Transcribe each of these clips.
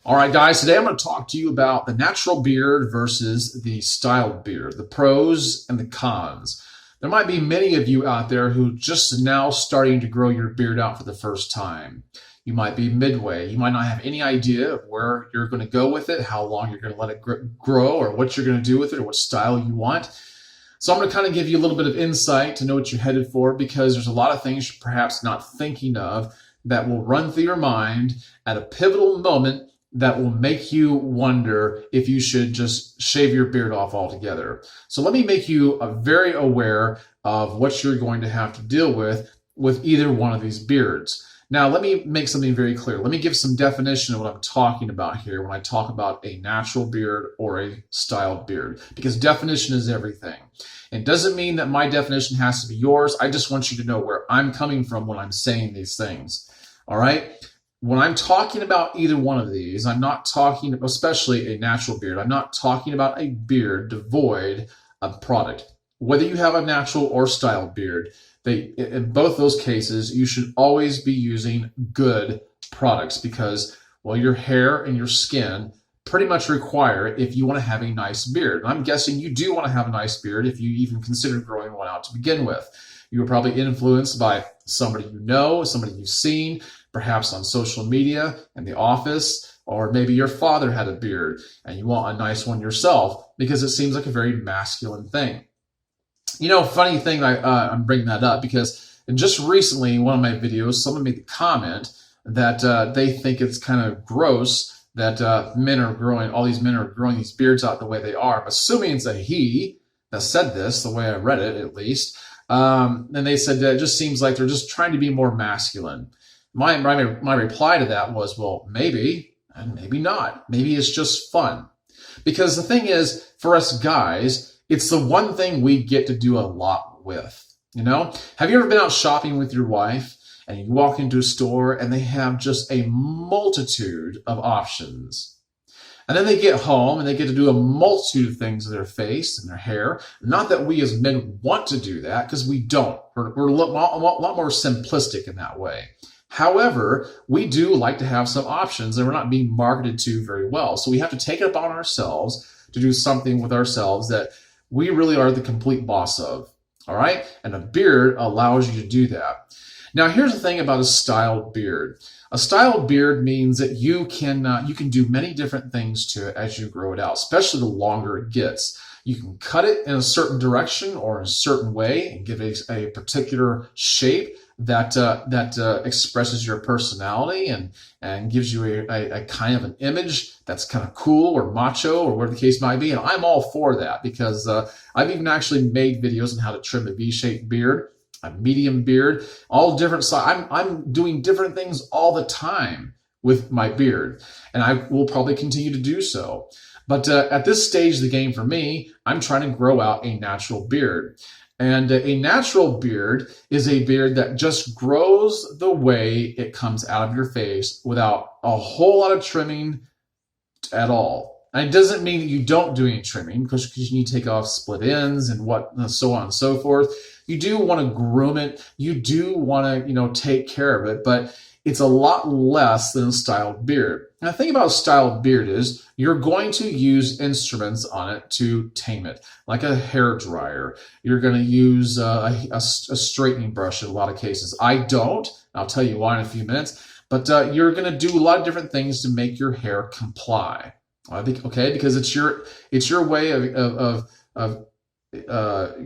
All right, guys, today I'm going to talk to you about the natural beard versus the styled beard, the pros and the cons. There might be many of you out there who just now starting to grow your beard out for the first time. You might be midway. You might not have any idea of where you're going to go with it, how long you're going to let it grow, or what you're going to do with it, or what style you want. So I'm going to kind of give you a little bit of insight to know what you're headed for, because there's a lot of things you're perhaps not thinking of that will run through your mind at a pivotal moment that will make you wonder if you should just shave your beard off altogether. So let me make you very aware of what you're going to have to deal with either one of these beards. Now, let me make something very clear. Let me give some definition of what I'm talking about here when I talk about a natural beard or a styled beard, because definition is everything. It doesn't mean that my definition has to be yours. I just want you to know where I'm coming from when I'm saying these things. All right? When I'm talking about either one of these, I'm not talking, especially a natural beard, I'm not talking about a beard devoid of product. Whether you have a natural or styled beard, in both those cases, you should always be using good products because, well, your hair and your skin pretty much require it if you want to have a nice beard. And I'm guessing you do want to have a nice beard if you even consider growing one out to begin with. You were probably influenced by somebody you know, somebody you've seen, perhaps on social media, in the office, or maybe your father had a beard and you want a nice one yourself because it seems like a very masculine thing. You know, funny thing, I'm bringing that up because just recently in one of my videos, someone made the comment that they think it's kind of gross that all these men are growing these beards out the way they are. I'm assuming it's a he that said this, the way I read it at least. And they said that it just seems like they're just trying to be more masculine. My reply to that was, well, maybe, and maybe not. Maybe it's just fun. Because the thing is, for us guys, it's the one thing we get to do a lot with. You know? Have you ever been out shopping with your wife and you walk into a store and they have just a multitude of options? And then they get home and they get to do a multitude of things with their face and their hair. Not that we as men want to do that, because we don't. We're a lot more simplistic in that way. However, we do like to have some options and we're not being marketed to very well. So we have to take it upon ourselves to do something with ourselves that we really are the complete boss of. All right? And a beard allows you to do that. Now, here's the thing about a styled beard. A styled beard means that you can do many different things to it as you grow it out, especially the longer it gets. You can cut it in a certain direction or in a certain way and give it a particular shape that expresses your personality and gives you a kind of an image that's kind of cool or macho or whatever the case might be. And I'm all for that because I've even actually made videos on how to trim a V-shaped beard, a medium beard, all different sizes. I'm doing different things all the time with my beard, and I will probably continue to do so. But at this stage of the game for me, I'm trying to grow out a natural beard. And a natural beard is a beard that just grows the way it comes out of your face without a whole lot of trimming at all. And it doesn't mean that you don't do any trimming because you need to take off split ends and so on and so forth. You do want to groom it. You do want to, take care of it, but it's a lot less than a styled beard. And the thing about a styled beard is you're going to use instruments on it to tame it, like a hair dryer. You're going to use a straightening brush in a lot of cases. I don't. I'll tell you why in a few minutes. But you're going to do a lot of different things to make your hair comply. I think, okay, because it's your way of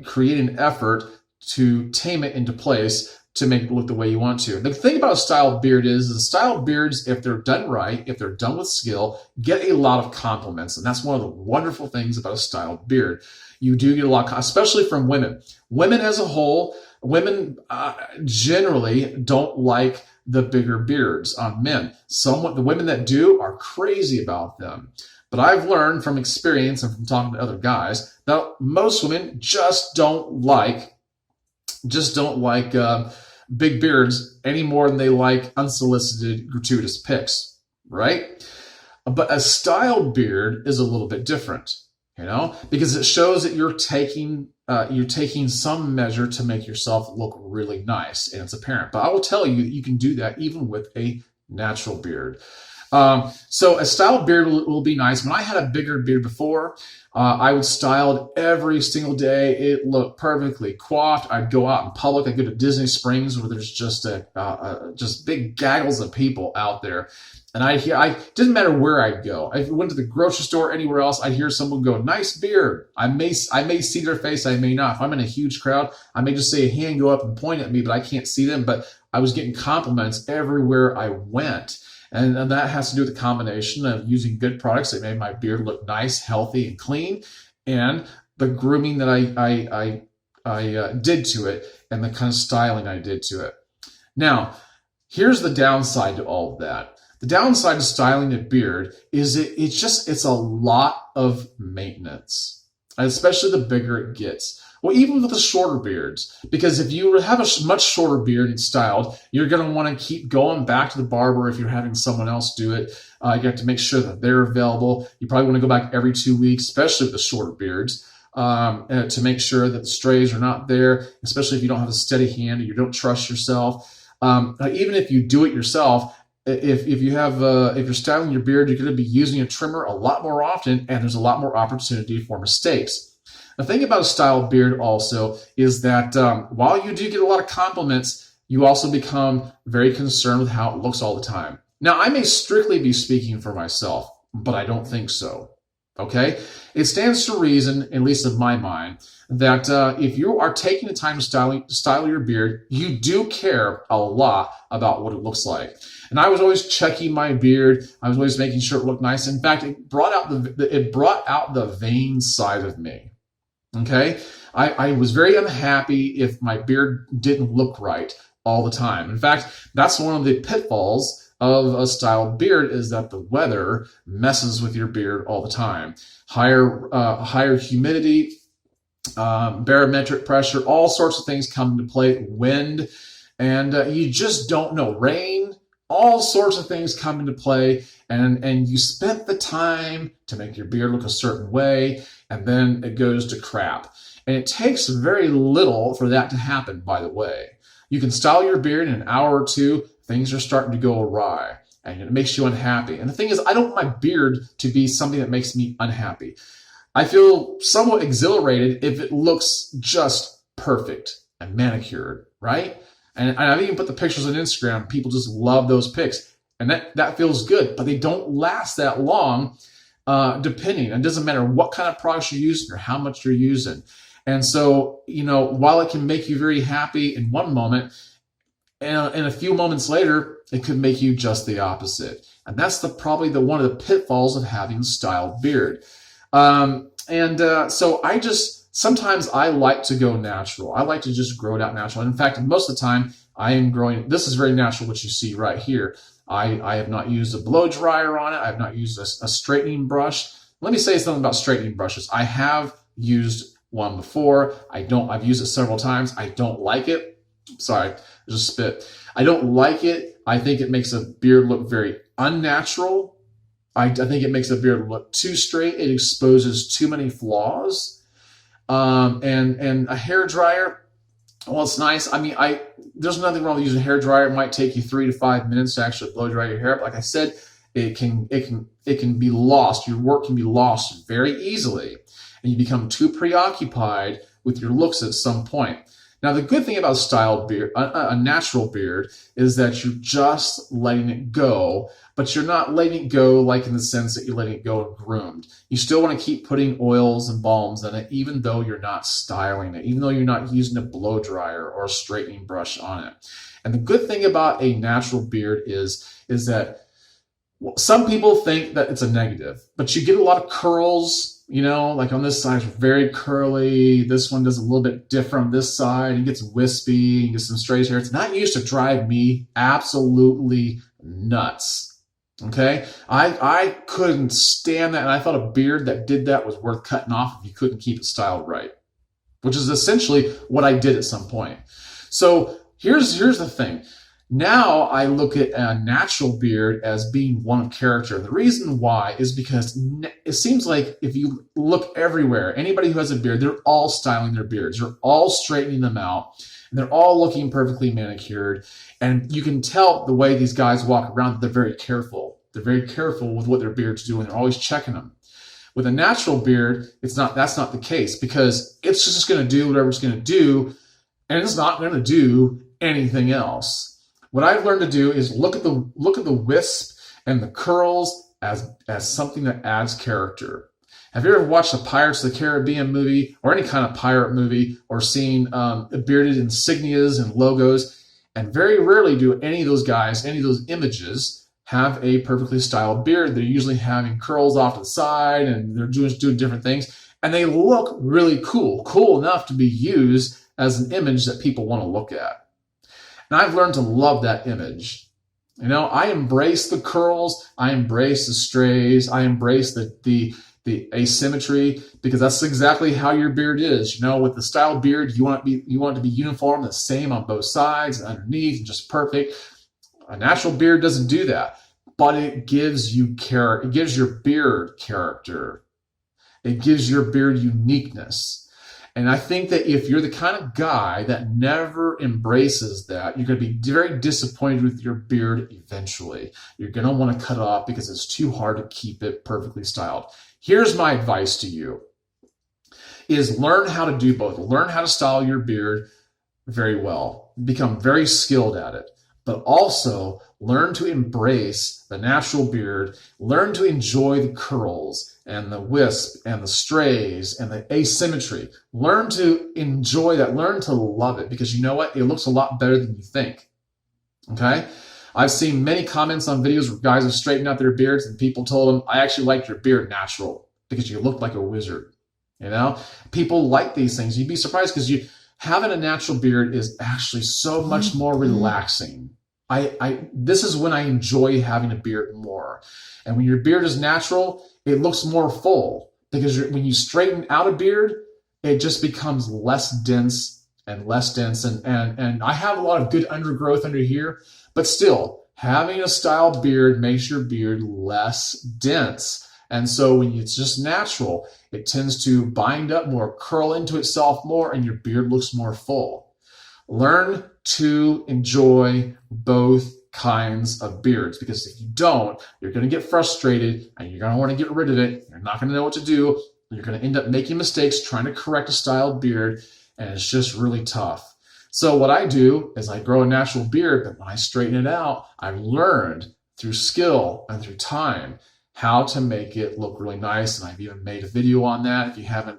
creating an effort to tame it into place to make it look the way you want to. The thing about a styled beard is the styled beards, if they're done right, if they're done with skill, get a lot of compliments. And that's one of the wonderful things about a styled beard. You do get a lot, especially from women. Women as a whole, women generally don't like the bigger beards on men. The women that do are crazy about them. But I've learned from experience and from talking to other guys that most women just don't like big beards any more than they like unsolicited, gratuitous pics, right? But a styled beard is a little bit different, because it shows that you're taking some measure to make yourself look really nice and it's apparent. But I will tell you that you can do that even with a natural beard. So a styled beard will be nice. When I had a bigger beard before, I would style it every single day. It looked perfectly coiffed. I'd go out in public. I'd go to Disney Springs where there's just just big gaggles of people out there. And I didn't matter where I'd go. I went to the grocery store, anywhere else, I'd hear someone go, "Nice beard." I may see their face, I may not. If I'm in a huge crowd, I may just see a hand go up and point at me, but I can't see them. But I was getting compliments everywhere I went. And that has to do with the combination of using good products that made my beard look nice, healthy, and clean, and the grooming that I did to it, and the kind of styling I did to it. Now, here's the downside to all of that. The downside of styling a beard is it's a lot of maintenance, especially the bigger it gets. Well, even with the shorter beards, because if you have a much shorter beard and styled, you're going to want to keep going back to the barber if you're having someone else do it. You have to make sure that they're available. You probably want to go back every 2 weeks, especially with the shorter beards, to make sure that the strays are not there, especially if you don't have a steady hand or you don't trust yourself. Even if you do it yourself, if you're styling your beard, you're going to be using a trimmer a lot more often, and there's a lot more opportunity for mistakes. The thing about a styled beard also is that while you do get a lot of compliments, you also become very concerned with how it looks all the time. Now, I may strictly be speaking for myself, but I don't think so. Okay? It stands to reason, at least in my mind, that if you are taking the time to style your beard, you do care a lot about what it looks like. And I was always checking my beard. I was always making sure it looked nice. In fact, it brought out the vain side of me. Okay, I was very unhappy if my beard didn't look right all the time. In fact, that's one of the pitfalls of a styled beard, is that the weather messes with your beard all the time. Higher humidity, barometric pressure, all sorts of things come into play. Wind, and you just don't know. Rain, all sorts of things come into play, and you spent the time to make your beard look a certain way, and then it goes to crap. And it takes very little for that to happen, by the way. You can style your beard in an hour or two, things are starting to go awry, and it makes you unhappy. And the thing is, I don't want my beard to be something that makes me unhappy. I feel somewhat exhilarated if it looks just perfect and manicured, right? And I've even put the pictures on Instagram. People just love those pics. And that feels good, but they don't last that long, depending. And it doesn't matter what kind of products you're using or how much you're using. And so, while it can make you very happy in one moment, and a few moments later, it could make you just the opposite. And that's probably one of the pitfalls of having a styled beard. So sometimes I like to go natural. I like to just grow it out natural. And in fact, most of the time I am growing, this is very natural, what you see right here. I have not used a blow dryer on it. I have not used a straightening brush. Let me say something about straightening brushes. I have used one before. I've used it several times. I don't like it. Sorry, just spit. I don't like it. I think it makes a beard look very unnatural. I think it makes a beard look too straight. It exposes too many flaws. And a hair dryer, well, it's nice. I mean, there's nothing wrong with using a hair dryer. It might take you 3 to 5 minutes to actually blow dry your hair. But like I said, it can be lost. Your work can be lost very easily, and you become too preoccupied with your looks at some point. Now, the good thing about a styled beard, a natural beard, is that you're just letting it go, but you're not letting it go like in the sense that you're letting it go groomed. You still want to keep putting oils and balms in it, even though you're not styling it, even though you're not using a blow dryer or a straightening brush on it. And the good thing about a natural beard is that some people think that it's a negative, but you get a lot of curls. Like on this side, it's very curly. This one does a little bit different on this side. It gets wispy and gets some straight hair. It's not used to drive me absolutely nuts. Okay? I couldn't stand that, and I thought a beard that did that was worth cutting off if you couldn't keep it styled right, which is essentially what I did at some point. So here's the thing. Now I look at a natural beard as being one of character. The reason why is because it seems like if you look everywhere, anybody who has a beard, they're all styling their beards. They're all straightening them out. And they're all looking perfectly manicured. And you can tell the way these guys walk around that they're very careful. They're very careful with what their beard's doing. They're always checking them. With a natural beard, that's not the case, because it's just going to do whatever it's going to do, and it's not going to do anything else. What I've learned to do is look at the wisp and the curls as something that adds character. Have you ever watched a Pirates of the Caribbean movie, or any kind of pirate movie, or seen bearded insignias and logos? And very rarely do any of those guys, any of those images, have a perfectly styled beard. They're usually having curls off to the side, and they're doing different things. And they look really cool enough to be used as an image that people want to look at. And I've learned to love that image. You know, I embrace the curls, I embrace the strays, I embrace the asymmetry, because that's exactly how your beard is. You know, with the styled beard, you want it to be uniform, the same on both sides and underneath, and just perfect. A natural beard doesn't do that, but it gives you character. It gives your beard character. It gives your beard uniqueness. And I think that if you're the kind of guy that never embraces that, you're going to be very disappointed with your beard eventually. You're going to want to cut it off because it's too hard to keep it perfectly styled. Here's my advice to you, is learn how to do both. Learn how to style your beard very well. Become very skilled at it. But also learn to embrace the natural beard. Learn to enjoy the curls and the wisp and the strays and the asymmetry. Learn to enjoy that. Learn to love it, because you know what? It looks a lot better than you think. Okay? I've seen many comments on videos where guys have straightened out their beards and people told them, I actually like your beard natural because you look like a wizard. You know, people like these things. You'd be surprised, because having a natural beard is actually so much more relaxing. This is when I enjoy having a beard more. And when your beard is natural, it looks more full, because when you straighten out a beard, it just becomes less dense and less dense. And I have a lot of good undergrowth under here, but still, having a styled beard makes your beard less dense. And so when it's just natural, it tends to bind up more, curl into itself more, and your beard looks more full. Learn to enjoy both kinds of beards, because if you don't, you're going to get frustrated and you're going to want to get rid of it. You're not going to know what to do. You're going to end up making mistakes trying to correct a styled beard, and it's just really tough. So what I do is I grow a natural beard, but when I straighten it out, I've learned through skill and through time how to make it look really nice. And I've even made a video on that. If you haven't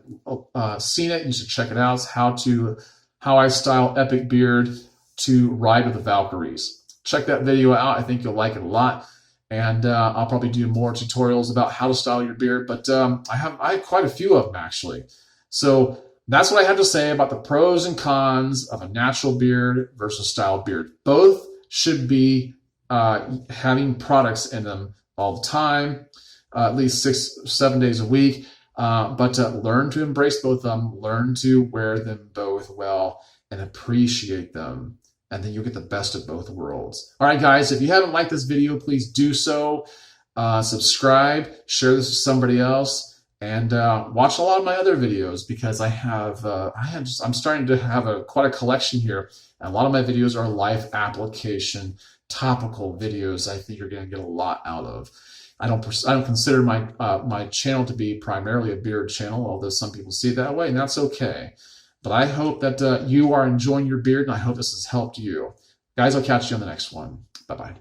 seen it, you should check it out. It's how I style epic beard to ride with the Valkyries. Check that video out. I think you'll like it a lot. And I'll probably do more tutorials about how to style your beard, but I have quite a few of them actually. So that's what I have to say about the pros and cons of a natural beard versus styled beard. Both should be having products in them all the time, at least 6-7 days a week. But learn to embrace both of them, learn to wear them both well, and appreciate them. And then you'll get the best of both worlds. All right, guys, if you haven't liked this video, please do so. Subscribe, share this with somebody else, and watch a lot of my other videos, because I'm starting to have quite a collection here. And a lot of my videos are life application, topical videos. I think you're going to get a lot out of. I don't consider my channel to be primarily a beard channel, although some people see it that way, and that's okay. But I hope that you are enjoying your beard, and I hope this has helped you. Guys, I'll catch you on the next one. Bye-bye.